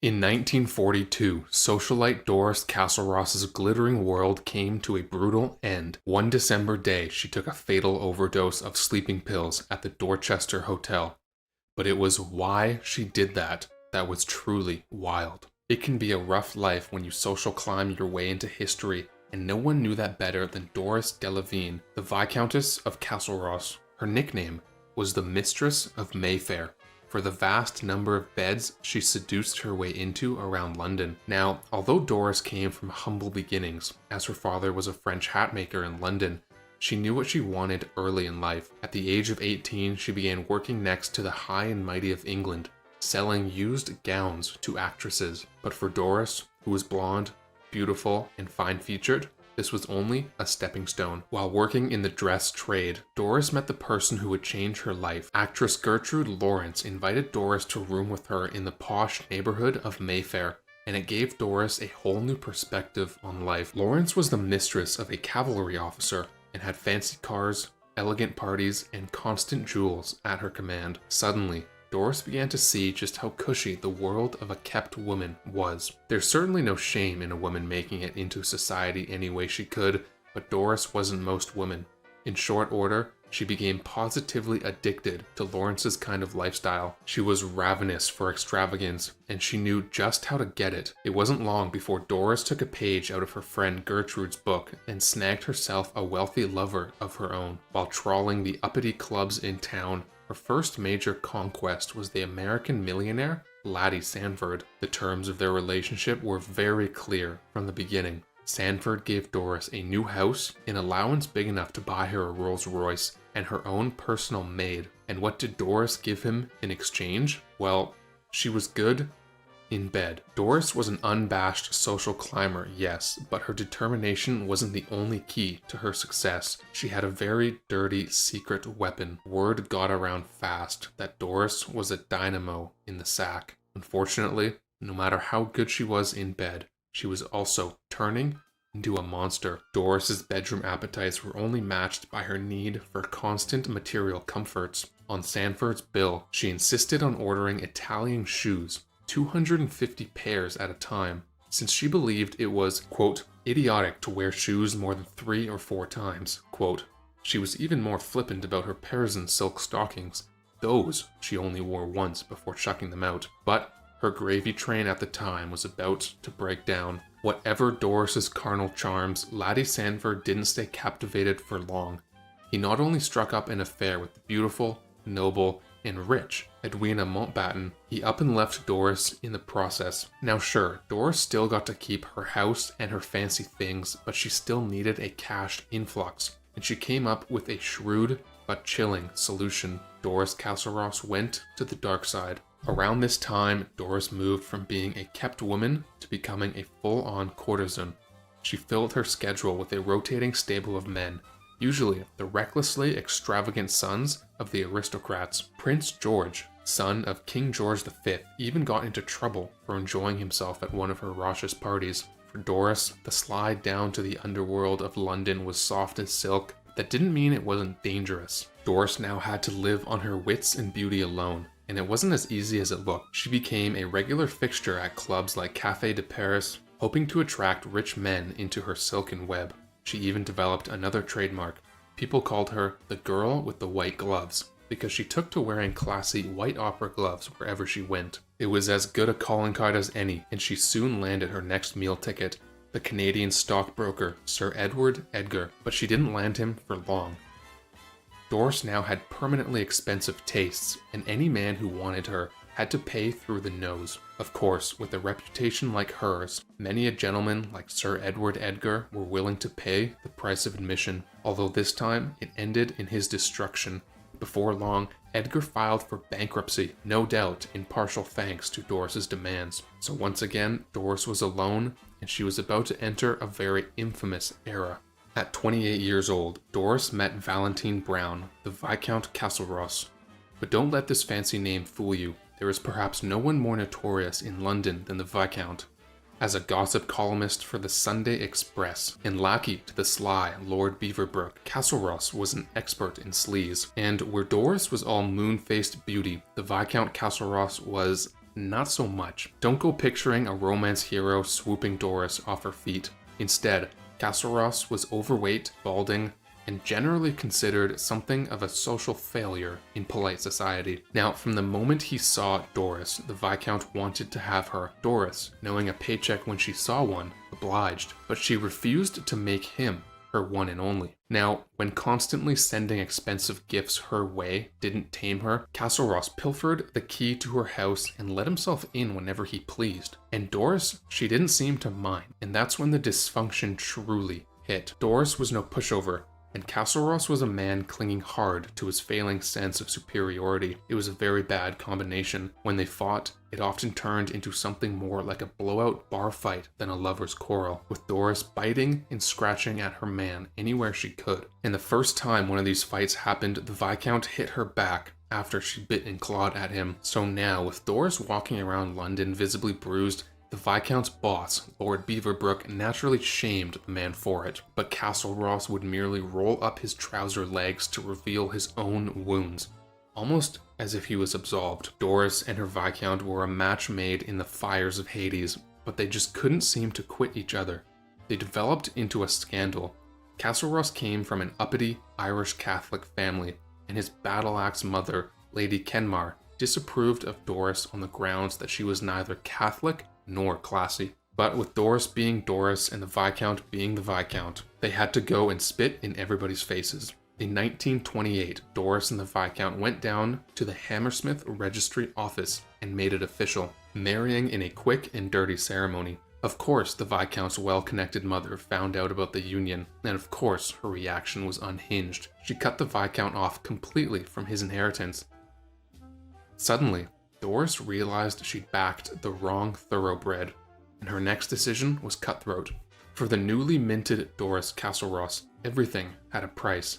In 1942, socialite Doris Castle Ross's glittering world came to a brutal end. One December day, she took a fatal overdose of sleeping pills at the Dorchester Hotel. But it was why she did that was truly wild. It can be a rough life when you social climb your way into history, and no one knew that better than Doris Delavigne, the Viscountess of Castle Ross. Her nickname was the Mistress of Mayfair, for the vast number of beds she seduced her way into around London. Now, although Doris came from humble beginnings, as her father was a French hatmaker in London, she knew what she wanted early in life. At the age of 18, she began working next to the high and mighty of England, selling used gowns to actresses. But for Doris, who was blonde, beautiful, and fine-featured, this was only a stepping stone. While working in the dress trade, Doris met the person who would change her life. Actress Gertrude Lawrence invited Doris to room with her in the posh neighborhood of Mayfair, and it gave Doris a whole new perspective on life. Lawrence was the mistress of a cavalry officer and had fancy cars, elegant parties, and constant jewels at her command. Suddenly, Doris began to see just how cushy the world of a kept woman was. There's certainly no shame in a woman making it into society any way she could, but Doris wasn't most women. In short order, she became positively addicted to Lawrence's kind of lifestyle. She was ravenous for extravagance, and she knew just how to get it. It wasn't long before Doris took a page out of her friend Gertrude's book and snagged herself a wealthy lover of her own. While trawling the uppity clubs in town, her first major conquest was the American millionaire, Laddie Sanford. The terms of their relationship were very clear from the beginning. Sanford gave Doris a new house, an allowance big enough to buy her a Rolls Royce, and her own personal maid. And what did Doris give him in exchange? Well, she was good in bed. Doris was an unabashed social climber, yes, but her determination wasn't the only key to her success. She had a very dirty secret weapon. Word got around fast that Doris was a dynamo in the sack. Unfortunately, no matter how good she was in bed, she was also turning into a monster. Doris's bedroom appetites were only matched by her need for constant material comforts. On Sanford's bill, she insisted on ordering Italian shoes, 250 pairs at a time, since she believed it was, quote, idiotic to wear shoes more than 3 or 4 times, quote. She was even more flippant about her Parisian silk stockings. Those she only wore once before chucking them out. But her gravy train at the time was about to break down. Whatever Doris's carnal charms, Laddie Sanford didn't stay captivated for long. He not only struck up an affair with the beautiful, noble, and rich Edwina Mountbatten, he up and left Doris in the process. Now sure, Doris still got to keep her house and her fancy things, but she still needed a cash influx, and she came up with a shrewd but chilling solution. Doris Castle Ross went to the dark side. Around this time, Doris moved from being a kept woman to becoming a full-on courtesan. She filled her schedule with a rotating stable of men, usually the recklessly extravagant sons of the aristocrats. Prince George, son of King George V, even got into trouble for enjoying himself at one of her raucous parties. For Doris, the slide down to the underworld of London was soft as silk. That didn't mean it wasn't dangerous. Doris now had to live on her wits and beauty alone, and it wasn't as easy as it looked. She became a regular fixture at clubs like Café de Paris, hoping to attract rich men into her silken web. She even developed another trademark. People called her the girl with the white gloves, because she took to wearing classy white opera gloves wherever she went. It was as good a calling card as any, and she soon landed her next meal ticket, the Canadian stockbroker Sir Edward Edgar, but she didn't land him for long. Doris now had permanently expensive tastes, and any man who wanted her had to pay through the nose. Of course, with a reputation like hers, many a gentleman like Sir Edward Edgar were willing to pay the price of admission, although this time it ended in his destruction. Before long, Edgar filed for bankruptcy, no doubt in partial thanks to Doris's demands. So once again, Doris was alone, and she was about to enter a very infamous era. At 28 years old, Doris met Valentine Brown, the Viscount Castle Ross. But don't let this fancy name fool you. There is perhaps no one more notorious in London than the Viscount. As a gossip columnist for the Sunday Express, and lackey to the sly Lord Beaverbrook, Castle Ross was an expert in sleaze. And where Doris was all moon-faced beauty, the Viscount Castle Ross was not so much. Don't go picturing a romance hero swooping Doris off her feet. Instead, Castle Ross was overweight, balding, and generally considered something of a social failure in polite society. Now, from the moment he saw Doris, the Viscount wanted to have her. Doris, knowing a paycheck when she saw one, obliged, but she refused to make him her one and only. Now, when constantly sending expensive gifts her way didn't tame her, Castle Ross pilfered the key to her house and let himself in whenever he pleased. And Doris, she didn't seem to mind, and that's when the dysfunction truly hit. Doris was no pushover, and Castle Ross was a man clinging hard to his failing sense of superiority. It was a very bad combination. When they fought, it often turned into something more like a blowout bar fight than a lover's quarrel, with Doris biting and scratching at her man anywhere she could. And the first time one of these fights happened, the Viscount hit her back after she bit and clawed at him. So now, with Doris walking around London visibly bruised, the Viscount's boss, Lord Beaverbrook, naturally shamed the man for it, but Castle Ross would merely roll up his trouser legs to reveal his own wounds, almost as if he was absolved. Doris and her Viscount were a match made in the fires of Hades, but they just couldn't seem to quit each other. They developed into a scandal. Castle Ross came from an uppity Irish Catholic family, and his battle-axe mother, Lady Kenmare, disapproved of Doris on the grounds that she was neither Catholic nor classy. But with Doris being Doris and the Viscount being the Viscount, they had to go and spit in everybody's faces. In 1928, Doris and the Viscount went down to the Hammersmith Registry Office and made it official, marrying in a quick and dirty ceremony. Of course, the Viscount's well-connected mother found out about the union, and of course, her reaction was unhinged. She cut the Viscount off completely from his inheritance. Suddenly, Doris realized she'd backed the wrong thoroughbred, and her next decision was cutthroat. For the newly minted Doris Castle Ross, everything had a price,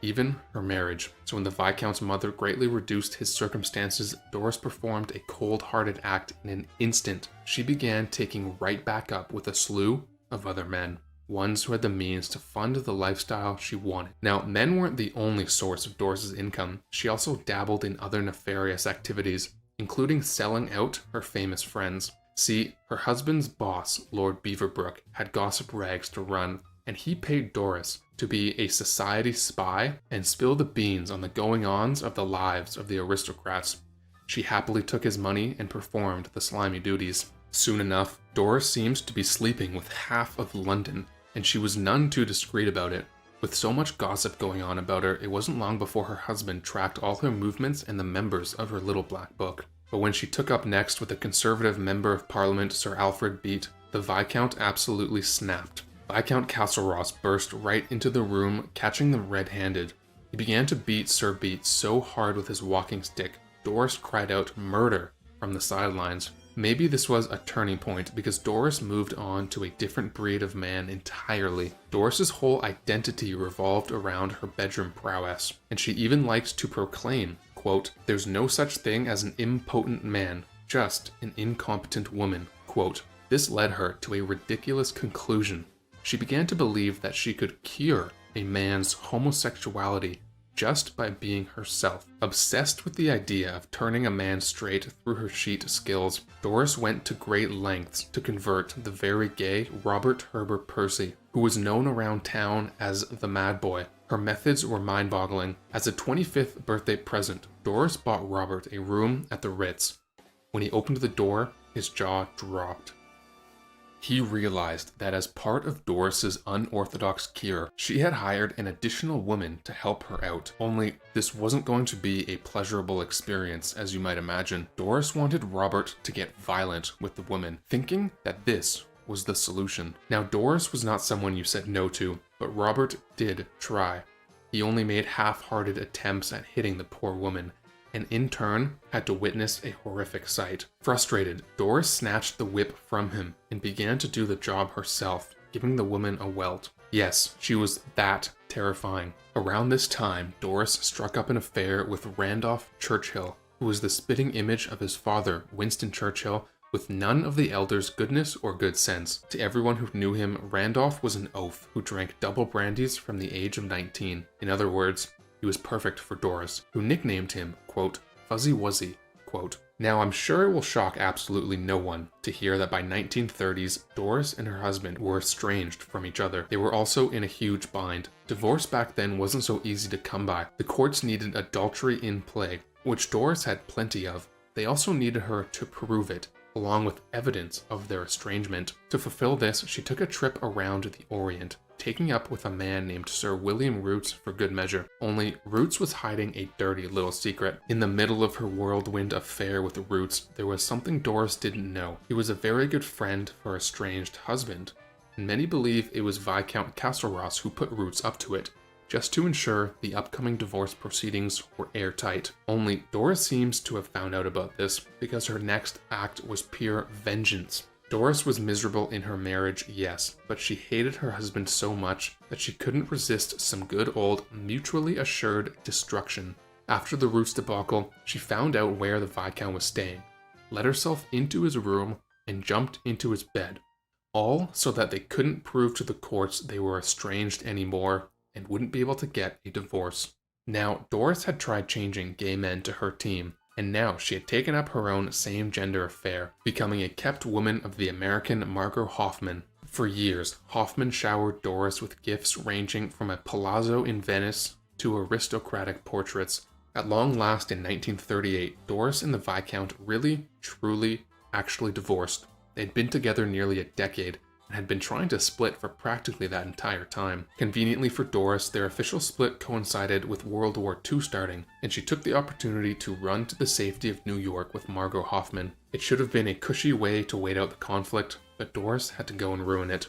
even her marriage. So when the Viscount's mother greatly reduced his circumstances, Doris performed a cold-hearted act in an instant. She began taking right back up with a slew of other men, ones who had the means to fund the lifestyle she wanted. Now, men weren't the only source of Doris's income. She also dabbled in other nefarious activities, including selling out her famous friends. See, her husband's boss, Lord Beaverbrook, had gossip rags to run, and he paid Doris to be a society spy and spill the beans on the going-ons of the lives of the aristocrats. She happily took his money and performed the slimy duties. Soon enough, Doris seemed to be sleeping with half of London, and she was none too discreet about it. With so much gossip going on about her, it wasn't long before her husband tracked all her movements and the members of her little black book. But when she took up next with the Conservative Member of Parliament, Sir Alfred Beat, the Viscount absolutely snapped. Viscount Castle Ross burst right into the room, catching them red-handed. He began to beat Sir Beat so hard with his walking stick, Doris cried out "murder" from the sidelines. Maybe this was a turning point, because Doris moved on to a different breed of man entirely. Doris's whole identity revolved around her bedroom prowess, and she even liked to proclaim, quote, "There's no such thing as an impotent man, just an incompetent woman," quote. This led her to a ridiculous conclusion. She began to believe that she could cure a man's homosexuality just by being herself. Obsessed with the idea of turning a man straight through her sheet skills, Doris went to great lengths to convert the very gay Robert Herbert Percy, who was known around town as the Mad Boy. Her methods were mind-boggling. As a 25th birthday present, Doris bought Robert a room at the Ritz. When he opened the door, his jaw dropped. He realized that as part of Doris's unorthodox cure, she had hired an additional woman to help her out. Only, this wasn't going to be a pleasurable experience, as you might imagine. Doris wanted Robert to get violent with the woman, thinking that this was the solution. Now, Doris was not someone you said no to, but Robert did try. He only made half-hearted attempts at hitting the poor woman, and in turn had to witness a horrific sight. Frustrated, Doris snatched the whip from him and began to do the job herself, giving the woman a welt. Yes, she was that terrifying. Around this time, Doris struck up an affair with Randolph Churchill, who was the spitting image of his father, Winston Churchill, with none of the elder's goodness or good sense. To everyone who knew him, Randolph was an oaf who drank double brandies from the age of 19. In other words, he was perfect for Doris, who nicknamed him, quote, Fuzzy Wuzzy, quote. Now, I'm sure it will shock absolutely no one to hear that by 1930s, Doris and her husband were estranged from each other. They were also in a huge bind. Divorce back then wasn't so easy to come by. The courts needed adultery in play, which Doris had plenty of. They also needed her to prove it, along with evidence of their estrangement. To fulfill this, she took a trip around the Orient, taking up with a man named Sir William Roots for good measure. Only Roots was hiding a dirty little secret. In the middle of her whirlwind affair with Roots, there was something Doris didn't know. He was a very good friend of her estranged husband, and many believe it was Viscount Castle Ross who put Roots up to it, just to ensure the upcoming divorce proceedings were airtight. Only Doris seems to have found out about this because her next act was pure vengeance. Doris was miserable in her marriage, yes, but she hated her husband so much that she couldn't resist some good old mutually assured destruction. After the Roots debacle, she found out where the Viscount was staying, let herself into his room, and jumped into his bed. All so that they couldn't prove to the courts they were estranged anymore and wouldn't be able to get a divorce. Now, Doris had tried changing gay men to her team, and now she had taken up her own same-gender affair, becoming a kept woman of the American Margot Hoffman. For years, Hoffman showered Doris with gifts ranging from a palazzo in Venice to aristocratic portraits. At long last in 1938, Doris and the Viscount really, truly, actually divorced. They'd been together nearly a decade, and had been trying to split for practically that entire time. Conveniently for Doris, their official split coincided with World War II starting, and she took the opportunity to run to the safety of New York with Margot Hoffman. It should have been a cushy way to wait out the conflict, but Doris had to go and ruin it.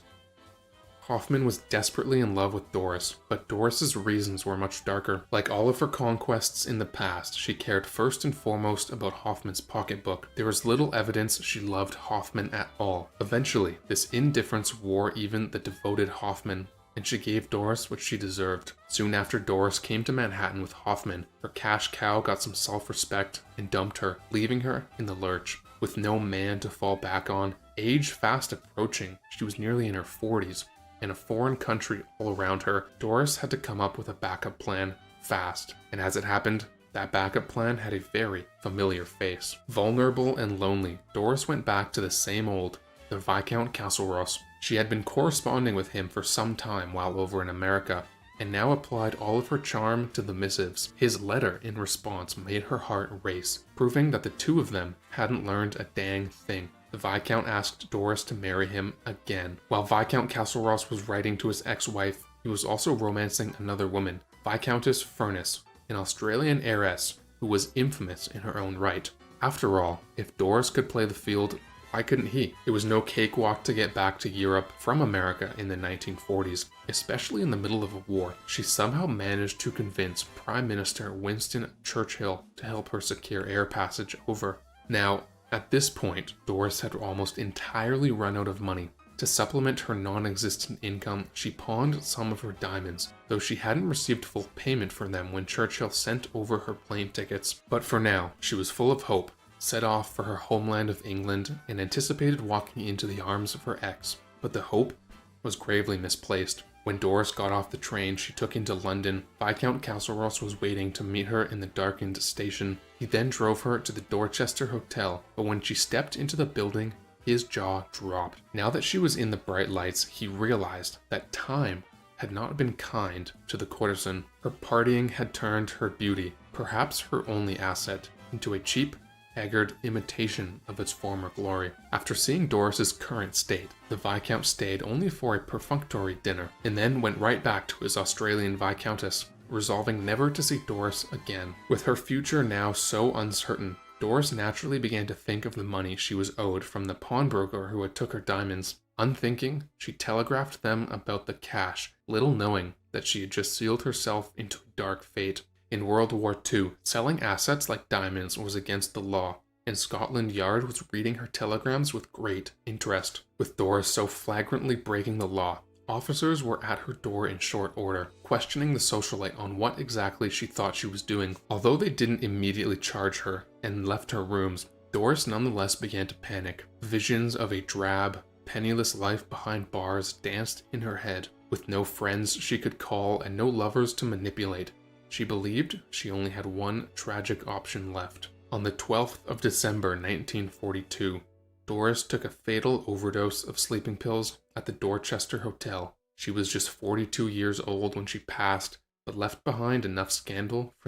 Hoffman was desperately in love with Doris, but Doris's reasons were much darker. Like all of her conquests in the past, she cared first and foremost about Hoffman's pocketbook. There was little evidence she loved Hoffman at all. Eventually, this indifference wore even the devoted Hoffman, and she gave Doris what she deserved. Soon after Doris came to Manhattan with Hoffman, her cash cow got some self-respect and dumped her, leaving her in the lurch. With no man to fall back on, age fast approaching, she was nearly in her 40s, in a foreign country all around her, Doris had to come up with a backup plan fast. And as it happened, that backup plan had a very familiar face. Vulnerable and lonely, Doris went back to the same old, the Viscount Castle Ross. She had been corresponding with him for some time while over in America, and now applied all of her charm to the missives. His letter in response made her heart race, proving that the two of them hadn't learned a dang thing. The Viscount asked Doris to marry him again. While Viscount Castle Ross was writing to his ex-wife, he was also romancing another woman, Viscountess Furness, an Australian heiress who was infamous in her own right. After all, if Doris could play the field, why couldn't he? It was no cakewalk to get back to Europe from America in the 1940s, especially in the middle of a war. She somehow managed to convince Prime Minister Winston Churchill to help her secure air passage over. Now, at this point, Doris had almost entirely run out of money. To supplement her non-existent income, she pawned some of her diamonds, though she hadn't received full payment for them when Churchill sent over her plane tickets. But for now, she was full of hope, set off for her homeland of England, and anticipated walking into the arms of her ex. But the hope was gravely misplaced. When Doris got off the train she took into London, Viscount Castle Ross was waiting to meet her in the darkened station. He then drove her to the Dorchester Hotel, but when she stepped into the building, his jaw dropped. Now that she was in the bright lights, he realized that time had not been kind to the courtesan. Her partying had turned her beauty, perhaps her only asset, into a cheap, haggard imitation of its former glory. After seeing Doris's current state, the Viscount stayed only for a perfunctory dinner, and then went right back to his Australian Viscountess, resolving never to see Doris again. With her future now so uncertain, Doris naturally began to think of the money she was owed from the pawnbroker who had took her diamonds. Unthinking, she telegraphed them about the cash, little knowing that she had just sealed herself into a dark fate. In World War II, selling assets like diamonds was against the law, and Scotland Yard was reading her telegrams with great interest. With Doris so flagrantly breaking the law, officers were at her door in short order, questioning the socialite on what exactly she thought she was doing. Although they didn't immediately charge her and left her rooms, Doris nonetheless began to panic. Visions of a drab, penniless life behind bars danced in her head. With no friends she could call and no lovers to manipulate, she believed she only had one tragic option left: On the 12th of December 1942, Doris took a fatal overdose of sleeping pills at the Dorchester Hotel. She was just 42 years old when she passed, but left behind enough scandal for